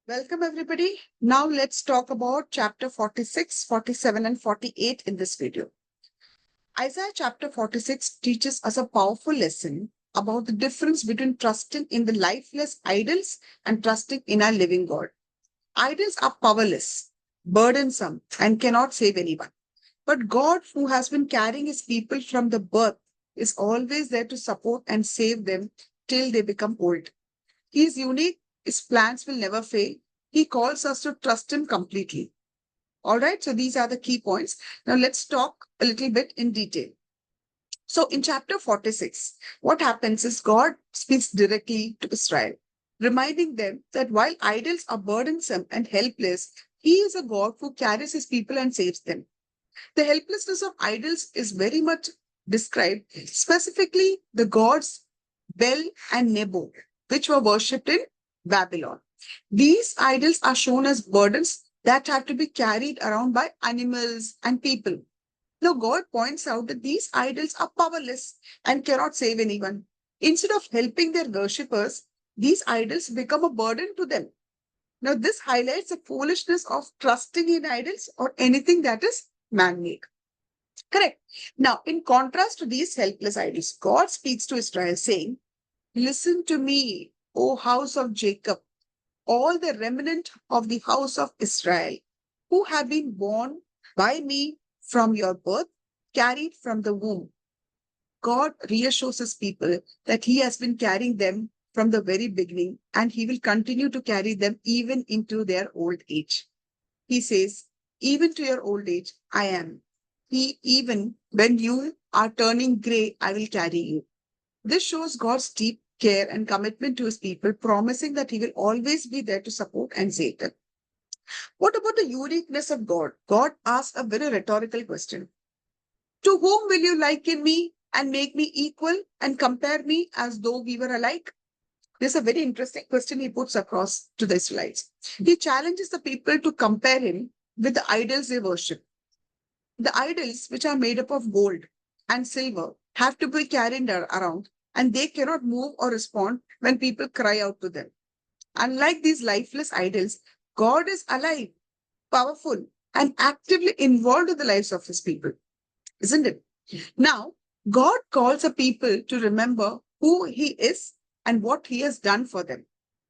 Welcome, everybody. Now let's talk about chapter 46, 47, and 48 in this video. Isaiah chapter 46 teaches us a powerful lesson about the difference between trusting in the lifeless idols and trusting in our living God. Idols are powerless, burdensome, and cannot save anyone. But God, who has been carrying his people from the birth, is always there to support and save them till they become old. He is unique. His plans will never fail. He calls us to trust him completely. All right. So these are the key points. Now let's talk a little bit in detail. So in chapter 46, what happens is God speaks directly to Israel, reminding them that while idols are burdensome and helpless, he is a God who carries his people and saves them. The helplessness of idols is very much described, specifically the gods Bel and Nebo, which were worshipped in Babylon. These idols are shown as burdens that have to be carried around by animals and people. Now, God points out that these idols are powerless and cannot save anyone. Instead of helping their worshippers, these idols become a burden to them. Now, this highlights the foolishness of trusting in idols or anything that is man made. Correct. Now, in contrast to these helpless idols, God speaks to Israel saying, "Listen to me, O house of Jacob, all the remnant of the house of Israel, who have been born by me from your birth, carried from the womb." God reassures his people that he has been carrying them from the very beginning and he will continue to carry them even into their old age. He says, "Even to your old age, I am. Even when you are turning gray, I will carry you." This shows God's deep care and commitment to his people, promising that he will always be there to support and save them. What about the uniqueness of God? God asks a very rhetorical question. To whom will you liken me and make me equal and compare me as though we were alike? This is a very interesting question he puts across to the Israelites. He challenges the people to compare him with the idols they worship. The idols, which are made up of gold and silver, have to be carried around and they cannot move or respond when people cry out to them. Unlike these lifeless idols, God is alive, powerful, and actively involved in the lives of his people, isn't it? Now, God calls a people to remember who he is and what he has done for them.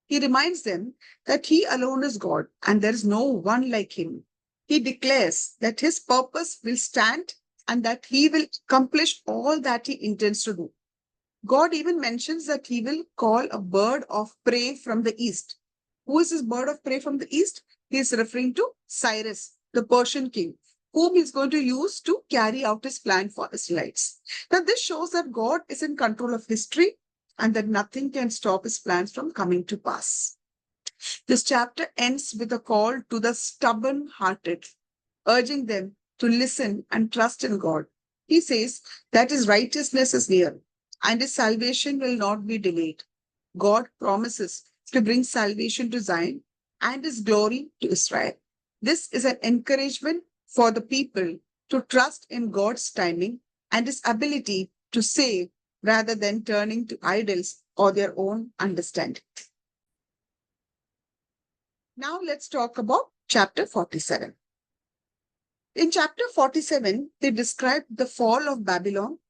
He reminds them that he alone is God and there is no one like him. He declares that his purpose will stand and that he will accomplish all that he intends to do. God even mentions that he will call a bird of prey from the east. Who is this bird of prey from the east? He is referring to Cyrus, the Persian king, whom he is going to use to carry out his plan for Israelites. Now, this shows that God is in control of history and that nothing can stop his plans from coming to pass. This chapter ends with a call to the stubborn hearted, urging them to listen and trust in God. He says that his righteousness is near and his salvation will not be delayed. God promises to bring salvation to Zion and his glory to Israel. This is an encouragement for the people to trust in God's timing and his ability to save rather than turning to idols or their own understanding. Now let's talk about chapter 47. In chapter 47, they describe the fall of Babylon.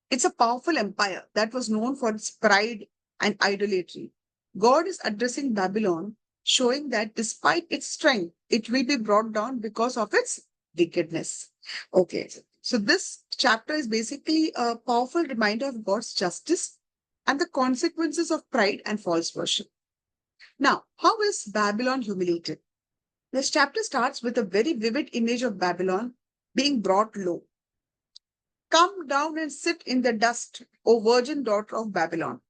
It's a powerful empire that was known for its pride and idolatry. God is addressing Babylon, showing that despite its strength, it will be brought down because of its wickedness. Okay, so this chapter is basically a powerful reminder of God's justice and the consequences of pride and false worship. Now, how is Babylon humiliated? This chapter starts with a very vivid image of Babylon being brought low. "Come down and sit in the dust, O virgin daughter of Babylon."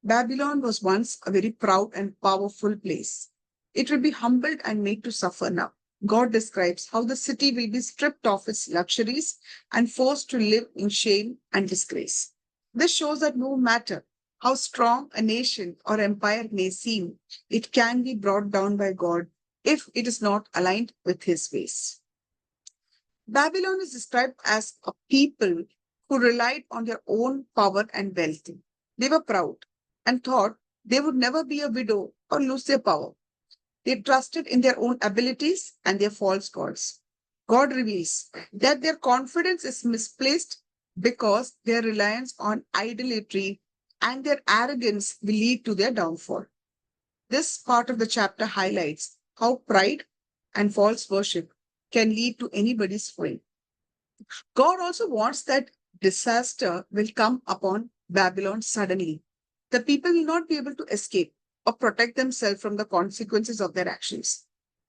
Babylon was once a very proud and powerful place. It will be humbled and made to suffer now. God describes how the city will be stripped of its luxuries and forced to live in shame and disgrace. This shows that no matter how strong a nation or empire may seem, it can be brought down by God if it is not aligned with his ways. Babylon is described as a people who relied on their own power and wealth. They were proud and thought they would never be a widow or lose their power. They trusted in their own abilities and their false gods. God reveals that their confidence is misplaced because their reliance on idolatry and their arrogance will lead to their downfall. This part of the chapter highlights how pride and false worship can lead to anybody's fall. God also wants that disaster will come upon Babylon suddenly. The people will not be able to escape or protect themselves from the consequences of their actions.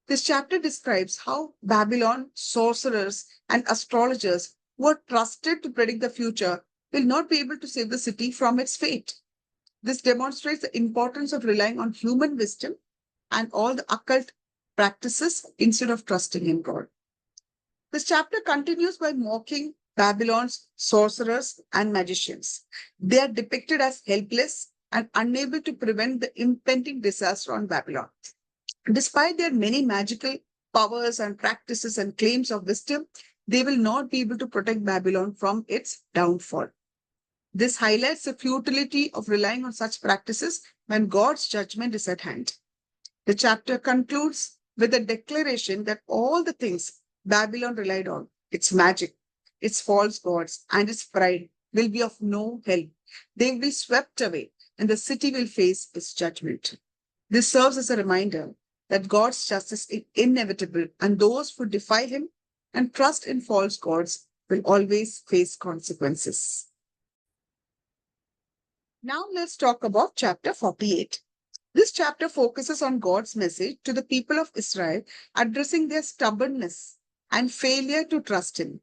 This chapter describes how Babylon sorcerers and astrologers who are trusted to predict the future will not be able to save the city from its fate. This demonstrates the importance of relying on human wisdom and all the occult practices instead of trusting in God. This chapter continues by mocking Babylon's sorcerers and magicians. They are depicted as helpless and unable to prevent the impending disaster on Babylon. Despite their many magical powers and practices and claims of wisdom, they will not be able to protect Babylon from its downfall. This highlights the futility of relying on such practices when God's judgment is at hand. The chapter concludes with a declaration that all the things Babylon relied on, its magic, its false gods, and its pride, will be of no help. They will be swept away, and the city will face its judgment. This serves as a reminder that God's justice is inevitable, and those who defy him and trust in false gods will always face consequences. Now let's talk about chapter 48. This chapter focuses on God's message to the people of Israel, addressing their stubbornness and failure to trust him.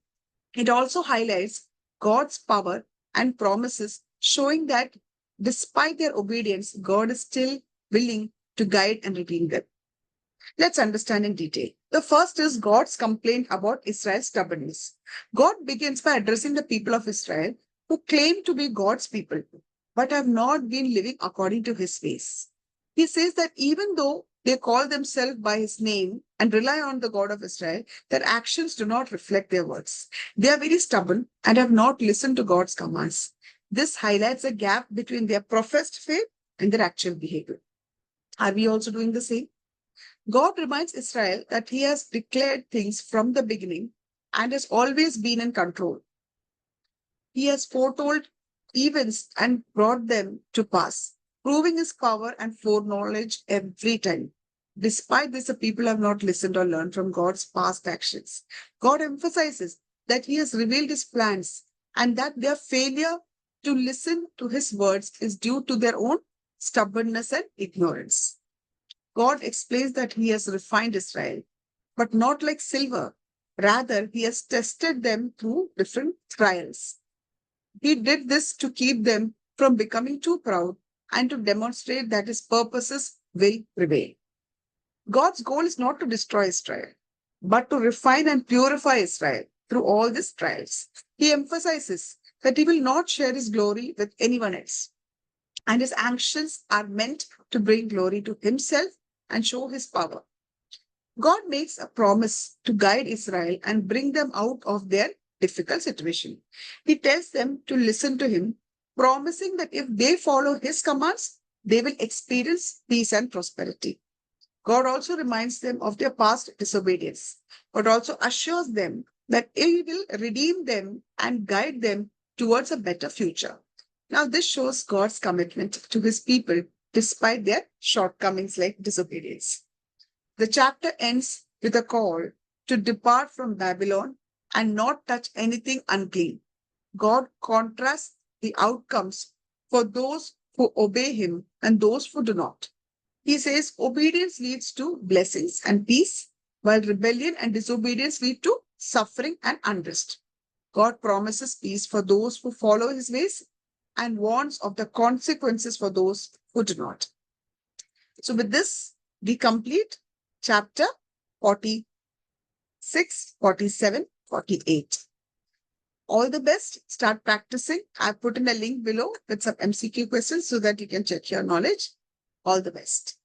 It also highlights God's power and promises, showing that despite their obedience, God is still willing to guide and redeem them. Let's understand in detail. The first is God's complaint about Israel's stubbornness. God begins by addressing the people of Israel who claim to be God's people, but have not been living according to his ways. He says that even though they call themselves by his name and rely on the God of Israel, their actions do not reflect their words. They are very stubborn and have not listened to God's commands. This highlights a gap between their professed faith and their actual behavior. Are we also doing the same? God reminds Israel that he has declared things from the beginning and has always been in control. He has foretold events and brought them to pass, proving his power and foreknowledge every time. Despite this, the people have not listened or learned from God's past actions. God emphasizes that he has revealed his plans and that their failure to listen to his words is due to their own stubbornness and ignorance. God explains that he has refined Israel, but not like silver. Rather, he has tested them through different trials. He did this to keep them from becoming too proud and to demonstrate that his purposes will prevail. God's goal is not to destroy Israel, but to refine and purify Israel through all these trials. He emphasizes that he will not share his glory with anyone else, and his actions are meant to bring glory to himself and show his power. God makes a promise to guide Israel and bring them out of their difficult situation. He tells them to listen to him, promising that if they follow his commands, they will experience peace and prosperity. God also reminds them of their past disobedience, but also assures them that he will redeem them and guide them towards a better future. Now, this shows God's commitment to his people despite their shortcomings like disobedience. The chapter ends with a call to depart from Babylon and not touch anything unclean. God contrasts the outcomes for those who obey him and those who do not. He says obedience leads to blessings and peace, while rebellion and disobedience lead to suffering and unrest. God promises peace for those who follow his ways and warns of the consequences for those who do not. So with this, we complete chapter 46, 47, 48. All the best. Start practicing. I've put in a link below with some MCQ questions so that you can check your knowledge. All the best.